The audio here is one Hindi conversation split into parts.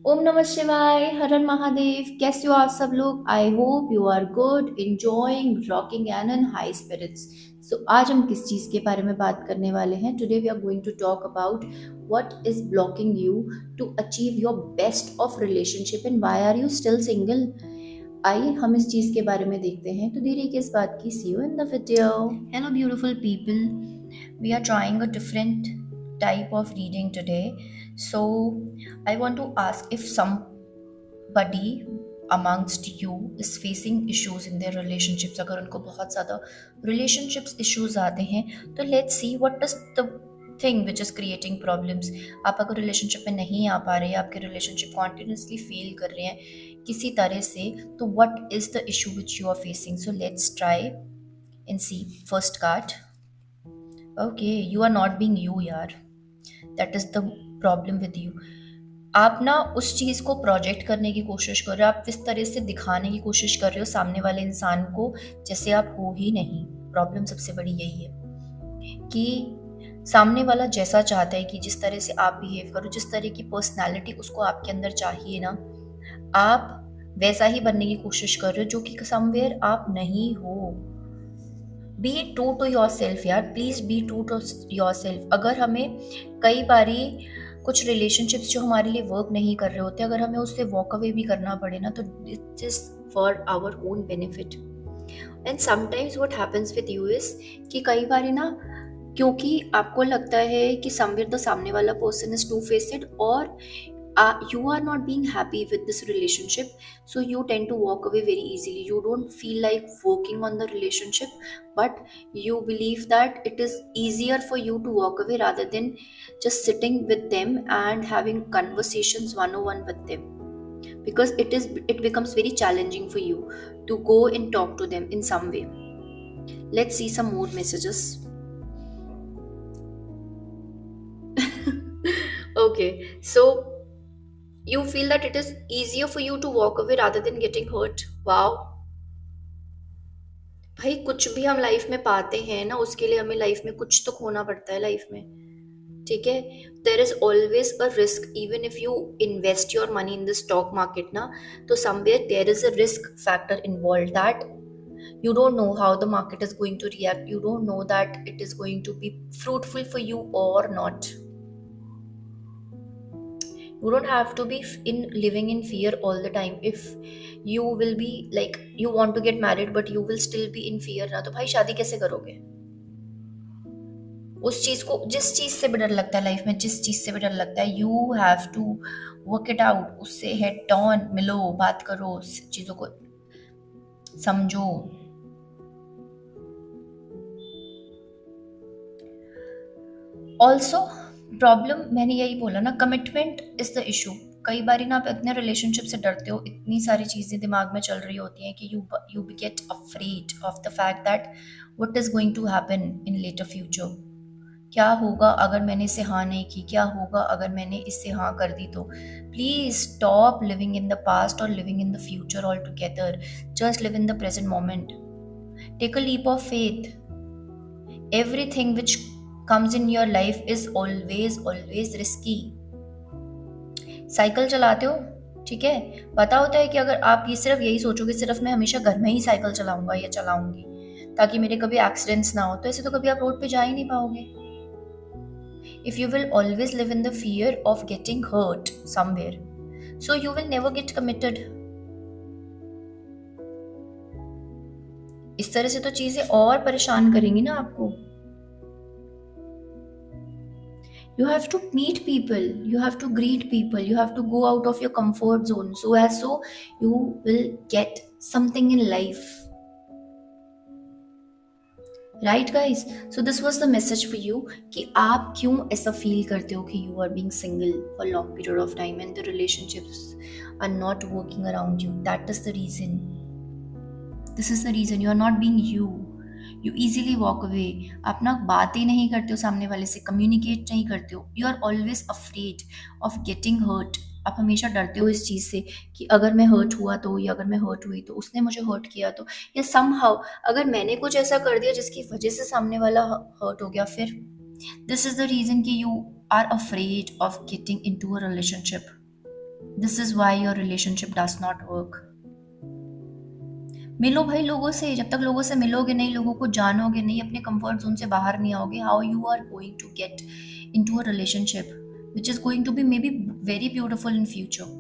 ओम नमः शिवाय, हर हर महादेव। कैसे हो आप सब लोग? I hope you are good, enjoying, rocking and in high spirits. So आज हम किस चीज़ के बारे में बात करने वाले हैं? Today we are going to talk about what is blocking you to achieve your best of relationship and why are you still single? आइए हम इस चीज़ के बारे में देखते हैं। तो देरी किस बात की? See you in the video. Hello beautiful people. We are trying a different type of reading today. So I want to ask if somebody amongst you is facing issues in their relationships. अगर उनको बहुत ज़्यादा relationships issues आते हैं तो let's see what is the thing which is creating problems. आप अगर relationship में नहीं आ पा रहे हैं, आपके relationship continuously fail कर रहे हैं किसी तरह से, तो what is the issue which you are facing? So let's try and see. First card. Okay, you are not being you यार. That is the problem with you. आप ना उस चीज़ को प्रोजेक्ट करने की कोशिश कर रहे हो, आप इस तरह से दिखाने की कोशिश कर रहे हो सामने वाले इंसान को जैसे आप हो ही नहीं। प्रॉब्लम सबसे बड़ी यही है कि सामने वाला जैसा चाहता है कि जिस तरह से आप बिहेव करो, जिस तरह की पर्सनैलिटी उसको आपके अंदर चाहिए ना, आप वैसा ही बनने की कोशिश कर रहे हो जो कि समवेयर आप नहीं हो। Be true to yourself यार, please be true to yourself. अगर हमें कई बारी कुछ रिलेशनशिप्स जो हमारे लिए वर्क नहीं कर रहे होते, अगर हमें उससे वॉक अवे भी करना पड़े ना, तो it is for our own benefit. And sometimes what happens with you is कि कई बारी ना, क्योंकि आपको लगता है कि समवेयर द सामने वाला पर्सन इज टू फेसेड और you are not being happy with this relationship, so you tend to walk away very easily. You don't feel like working on the relationship, but you believe that it is easier for you to walk away rather than just sitting with them and having conversations one on one with them, because it becomes very challenging for you to go and talk to them in some way. Let's see some more messages. Okay, so you feel that it is easier for you to walk away rather than getting hurt. Wow. भाई कुछ भी हम लाइफ में पाते हैं ना, उसके लिए हमें लाइफ में कुछ तो खोना पड़ता है लाइफ में। ठीक है, there is always a risk. Even if you invest your money in the stock market ना, तो somewhere there is a risk factor involve that you don't know how the market is going to react. You don't know that it is going to be fruitful for you or not. You don't have to be in living in fear all the time. If you will be like you want to get married but you will still be in fear ना, तो भाई शादी कैसे करोगे? उस चीज को, जिस चीज से भी डर लगता है लाइफ में, जिस चीज से भी डर लगता है, you have to work it out. उससे हेड ऑन मिलो, बात करो, चीजों को समझो। ऑल्सो प्रॉब्लम मैंने यही बोला ना, कमिटमेंट इज द इशू। कई बारी ना आप इतने रिलेशनशिप से डरते हो, इतनी सारी चीज़ें दिमाग में चल रही होती हैं कि you get afraid of the fact that what is going to happen in later future. क्या होगा अगर मैंने इसे हाँ नहीं की? क्या होगा अगर मैंने इससे हाँ कर दी? तो please stop living in the past और living in the future altogether. Just live in the present moment. Take a leap of faith. Everything which comes in your life is always risky. Cycle चलाते हो, ठीक है, पता होता है कि अगर आप ये सिर्फ यही सोचोगे सिर्फ मैं हमेशा घर में ही साइकिल चलाऊंगा या चलाऊंगी ताकि मेरे कभी एक्सीडेंट्स ना हो, तो ऐसे तो कभी आप रोड पे जा ही नहीं पाओगे। If you will always live in the fear of getting hurt somewhere, so you will never get committed. इस तरह से तो चीजें और परेशान करेंगी ना आपको। You have to meet people, you have to greet people, you have to go out of your comfort zone, so you will get something in life, right guys? So this was the message for you कि आप क्यों ऐसा फील करते हो कि you are being single for long period of time and the relationships are not working around you. That is the reason. This is the reason you are not being you. You easily walk away. आप ना बातें नहीं करते हो सामने वाले से, कम्युनिकेट नहीं करते हो। You are always afraid of getting hurt. आप हमेशा डरते हो इस चीज़ से कि अगर मैं हर्ट हुआ तो, या अगर मैं हर्ट हुई तो उसने मुझे हर्ट किया तो, या समहाउ अगर मैंने कुछ ऐसा कर दिया जिसकी वजह से सामने वाला हर्ट हो गया, फिर दिस इज द रीजन कि you are afraid of getting into a relationship. This is why your relationship does not work. मिलो भाई लोगों से, जब तक लोगों से मिलोगे नहीं, लोगों को जानोगे नहीं, अपने कंफर्ट जोन से बाहर नहीं आओगे, how you are going to get into a relationship which is going to be maybe very beautiful in future,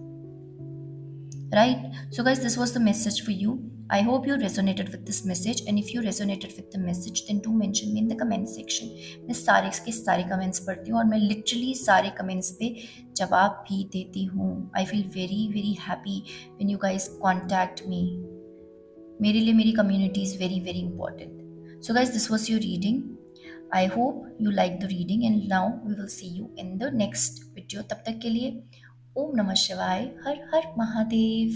right? So guys, this was the message for you. I hope you resonated with this message, and if you resonated with the message, then do mention me in the comment section. मैं सारे के सारे कमेंट्स पढ़ती हूँ और मैं लिटरली सारे कमेंट्स पे जवाब भी देती हूँ. I feel very very happy when you guys contact me. मेरे लिए मेरी community is very very important. So guys, this was your reading. I hope you like the reading, and now we will see you in the next video. तब तक के लिए ओम नमः शिवाय, हर हर महादेव.